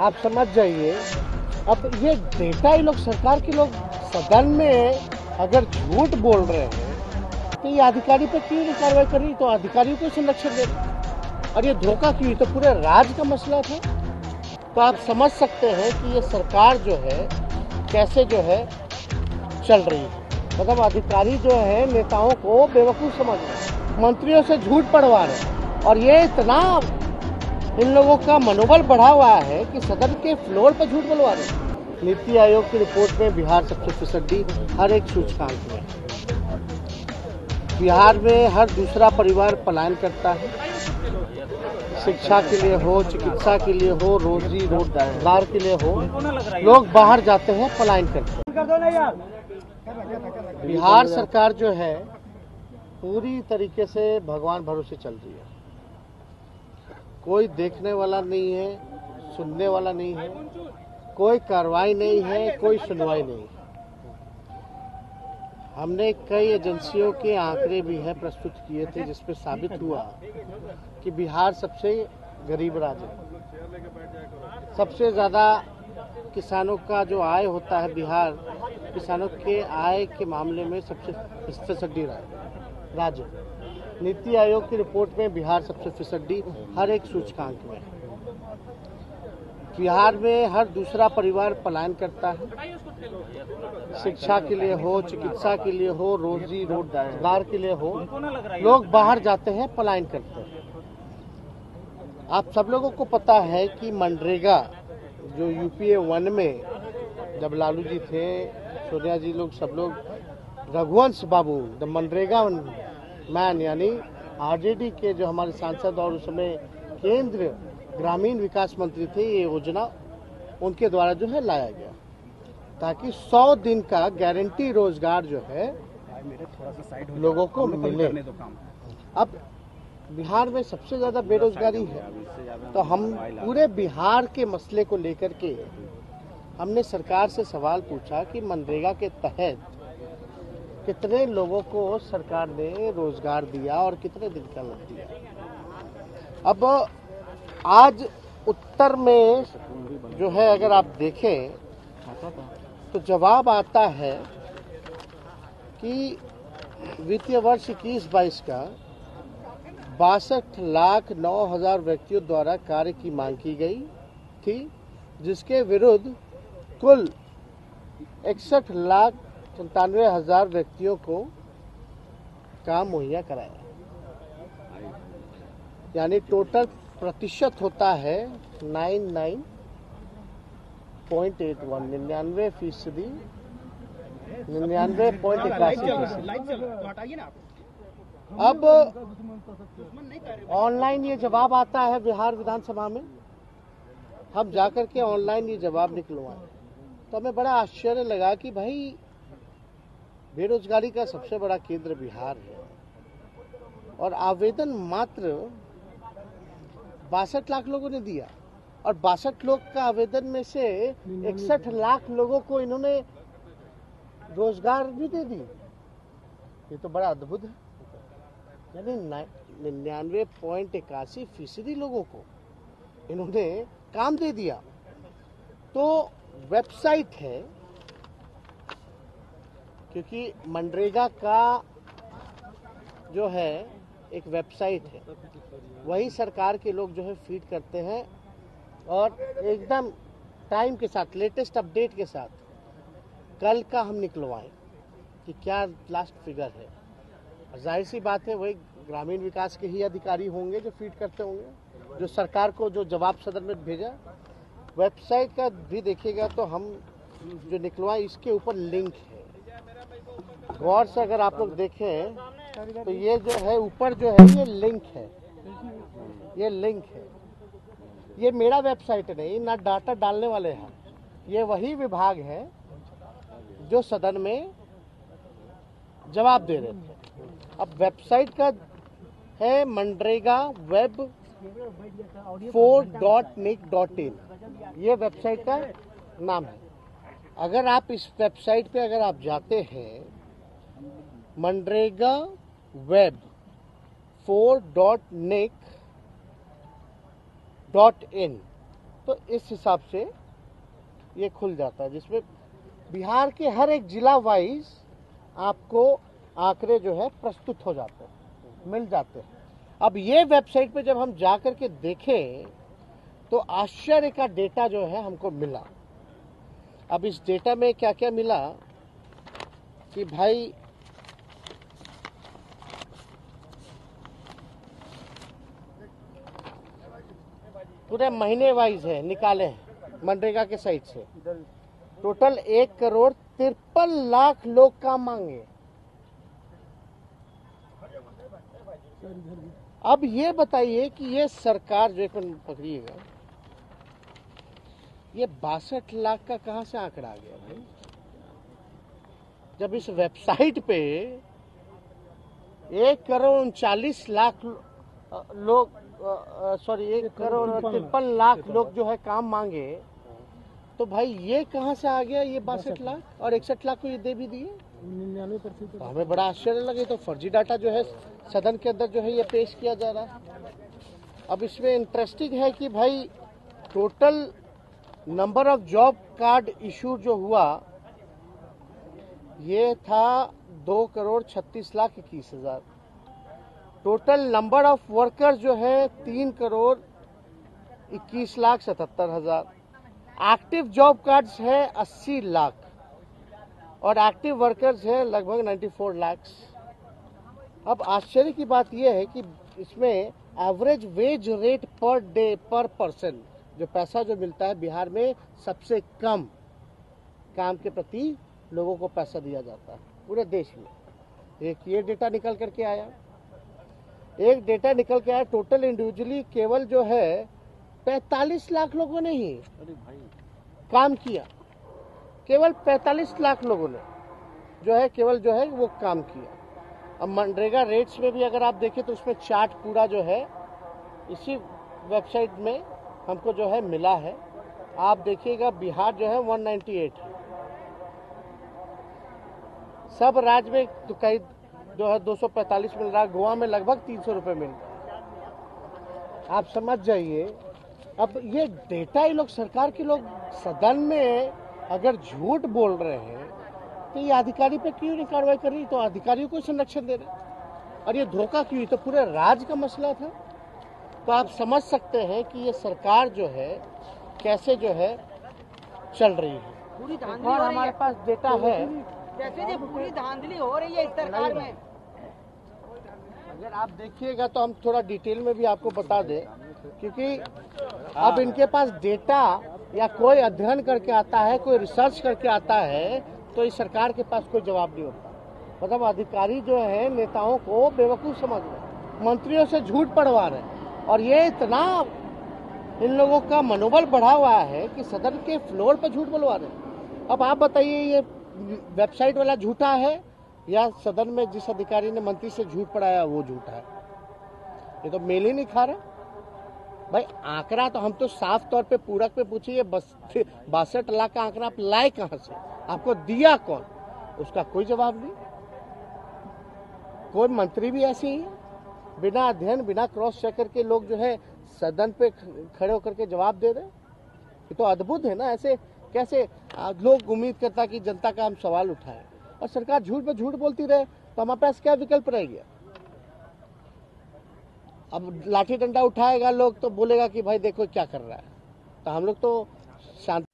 आप समझ जाइए। अब ये डेटा ये लोग सरकार के लोग सदन में अगर झूठ बोल रहे हैं तो ये अधिकारी पे क्यों नहीं कार्रवाई कर रही? तो अधिकारियों को संरक्षण दे रही और ये धोखा क्यों? तो पूरे राज्य का मसला था। तो आप समझ सकते हैं कि ये सरकार जो है कैसे जो है चल रही है। मतलब अधिकारी जो है नेताओं को बेवकूफ़ समझ रहे हैं, मंत्रियों से झूठ पढ़वा रहे हैं और ये इतना इन लोगों का मनोबल बढ़ा हुआ है कि सदन के फ्लोर पर झूठ बोलवा रहे हैं। नीति आयोग की रिपोर्ट में बिहार सबसे फिसड्डी हर एक सूचकांक में। बिहार में हर दूसरा परिवार पलायन करता है, शिक्षा के लिए हो, चिकित्सा के लिए हो, रोजगार के लिए हो, लोग बाहर जाते हैं, पलायन करते हैं। बिहार सरकार जो है पूरी तरीके से भगवान भरोसे चल रही है। कोई देखने वाला नहीं है, सुनने वाला नहीं है, कोई कार्रवाई नहीं है, कोई सुनवाई नहीं है। हमने कई एजेंसियों के आंकड़े भी हैं प्रस्तुत किए थे जिसपे साबित हुआ कि बिहार सबसे गरीब राज्य है। सबसे ज़्यादा किसानों का जो आय होता है, बिहार किसानों के आय के मामले में सबसे फिसड्डी राज्य। नीति आयोग की रिपोर्ट में बिहार सबसे फिसड्डी हर एक सूचकांक में। बिहार में हर दूसरा परिवार पलायन करता है, शिक्षा के लिए हो, चिकित्सा के लिए हो, रोजगार के लिए हो, लोग बाहर जाते हैं, पलायन करते हैं। आप सब लोगों को पता है कि मनरेगा जो यूपीए 1 में जब लालू जी थे, सोनिया जी लोग सब लोग, रघुवंश बाबू द मनरेगा मैन यानी आरजेडी के जो हमारे सांसद और उस समय केंद्र ग्रामीण विकास मंत्री थे, ये योजना उनके द्वारा जो है लाया गया ताकि 100 दिन का गारंटी रोजगार जो है लोगों को मिले। अब बिहार में सबसे ज्यादा बेरोजगारी है, तो हम पूरे बिहार के मसले को लेकर के हमने सरकार से सवाल पूछा कि मनरेगा के तहत कितने लोगों को सरकार ने रोजगार दिया और कितने दिन का लग दिया। अब आज उत्तर में जो है अगर आप देखें तो जवाब आता है कि वित्तीय वर्ष 21-22 का 62,09,000 व्यक्तियों द्वारा कार्य की मांग की गई थी, जिसके विरुद्ध कुल 61,97,000 व्यक्तियों को काम मुहैया कराया। यानी टोटल प्रतिशत होता है 99.81, 99%, 99.81%। अब ऑनलाइन ये जवाब आता है बिहार विधानसभा में, हम जाकर के ऑनलाइन ये जवाब निकलवाए तो हमें बड़ा आश्चर्य लगा कि भाई बेरोजगारी का सबसे बड़ा केंद्र बिहार है और आवेदन मात्र 62 लाख लोगों ने दिया और 62 लोग का आवेदन में से 61 लाख लोगों को इन्होंने रोजगार भी दे दी। ये तो बड़ा अद्भुत है। यानी 99.81% लोगों को इन्होंने काम दे दिया। तो वेबसाइट है, क्योंकि मनरेगा का जो है एक वेबसाइट है, वही सरकार के लोग जो है फीड करते हैं और एकदम टाइम के साथ, लेटेस्ट अपडेट के साथ कल का हम निकलवाएं कि क्या लास्ट फिगर है। जाहिर सी बात है वही ग्रामीण विकास के ही अधिकारी होंगे जो फीड करते होंगे, जो सरकार को जो जवाब सदन में भेजा। वेबसाइट का भी देखिएगा तो हम जो निकलवाए इसके ऊपर लिंक है, गौर से अगर आप लोग देखें तो ये जो है ऊपर जो है ये लिंक है, ये लिंक है। ये मेरा वेबसाइट नहीं, ना डाटा डालने वाले हैं, ये वही विभाग है जो सदन में जवाब दे रहे थे। अब वेबसाइट का है मनरेगा web 4.nic.in, ये वेबसाइट का नाम है। अगर आप इस वेबसाइट पे अगर आप जाते हैं मनरेगा web 4.nic.in, तो इस हिसाब से ये खुल जाता है, जिसमें बिहार के हर एक जिला वाइज आपको आंकड़े जो है प्रस्तुत हो जाते हैं, मिल जाते हैं। अब ये वेबसाइट पे जब हम जा कर के देखें तो आश्चर्य का डेटा जो है हमको मिला। अब इस डेटा में क्या क्या मिला कि भाई पूरे महीने वाइज है, निकाले हैं मनरेगा के साइट से। टोटल 1,53,00,000 लोग काम मांगे। अब ये बताइए कि ये सरकार जो पकड़िएगा, ये 62 लाख का कहां से आंकड़ा आ गया भाई? जब इस वेबसाइट पे 1,39,00,000 लोग 1,53,00,000 लोग जो है काम मांगे, तो भाई ये कहां से आ गया ये 62 लाख? और 61 लाख को ये दे भी दिए। 99% तो हमें बड़ा आश्चर्य लगे। तो फर्जी डाटा जो है सदन के अंदर जो है ये पेश किया जा रहा है। अब इसमें इंटरेस्टिंग है कि भाई total number of job card issue जो हुआ ये था 2,36,21,000। टोटल नंबर ऑफ वर्कर्स जो है 3,21,77,000। एक्टिव जॉब कार्ड्स है 80 लाख और एक्टिव वर्कर्स है लगभग 94 लाख। अब आश्चर्य की बात यह है कि इसमें average wage rate per day पर पर्सन जो पैसा जो मिलता है बिहार में सबसे कम काम के प्रति लोगों को पैसा दिया जाता है पूरे देश में। एक ये डेटा निकल करके आया, एक डेटा निकल के आया टोटल इंडिविजुअली केवल जो है 45 लाख लोगों ने ही काम किया। केवल 45 लाख लोगों ने जो है केवल जो है वो काम किया। अब मनरेगा रेट्स में भी अगर आप देखें तो उसमें चार्ट पूरा जो है इसी वेबसाइट में हमको जो है मिला है। आप देखिएगा बिहार जो है 198 है, सब राज्य में तो कई जो है 245 मिल रहा है, गोवा में लगभग 300 रुपये मिल रहा है। आप समझ जाइए। अब ये डेटा ये लोग सरकार के लोग सदन में अगर झूठ बोल रहे हैं तो ये अधिकारी पे क्यों नहीं कार्रवाई कर रही? तो अधिकारियों को संरक्षण दे रहे, और ये धोखा क्यों? तो पूरे राज्य का मसला था। तो आप समझ सकते हैं कि ये सरकार जो है कैसे जो है चल रही है। पूरी धांधली और हमारे पास डेटा है जैसे ये पूरी धांधली हो रही है इस सरकार में। अगर आप देखिएगा तो हम थोड़ा डिटेल में भी आपको बता दें, क्योंकि अब इनके पास डेटा या कोई अध्ययन करके आता है, कोई रिसर्च करके आता है, तो इस सरकार के पास कोई जवाब नहीं होता। मतलब अधिकारी जो है नेताओं को बेवकूफ समझ रहे, मंत्रियों से झूठ पढ़वा रहे, और ये इतना इन लोगों का मनोबल बढ़ा हुआ है कि सदन के फ्लोर पर झूठ बोलवा रहे। अब आप बताइए ये वेबसाइट वाला झूठा है या सदन में जिस अधिकारी ने मंत्री से झूठ पढ़ाया वो झूठा है? ये तो मेल ही नहीं खा रहा भाई। आंकड़ा तो हम तो साफ तौर पे पूरक पे पूछिए, 62 लाख का आंकड़ा आप लाए कहां से, आपको दिया कौन? उसका कोई जवाब नहीं। कोई मंत्री भी ऐसे ही बिना अध्ययन बिना क्रॉस चेक करके लोग जो है सदन पे खड़े होकर के जवाब दे रहे। ये तो अद्भुत है ना। ऐसे कैसे लोग उम्मीद करता कि जनता का हम सवाल उठाएं और सरकार झूठ पे झूठ बोलती रहे, तो हमारे पास क्या विकल्प रह गया? अब लाठी डंडा उठाएगा लोग तो बोलेगा कि भाई देखो क्या कर रहा है। तो हम लोग तो शांति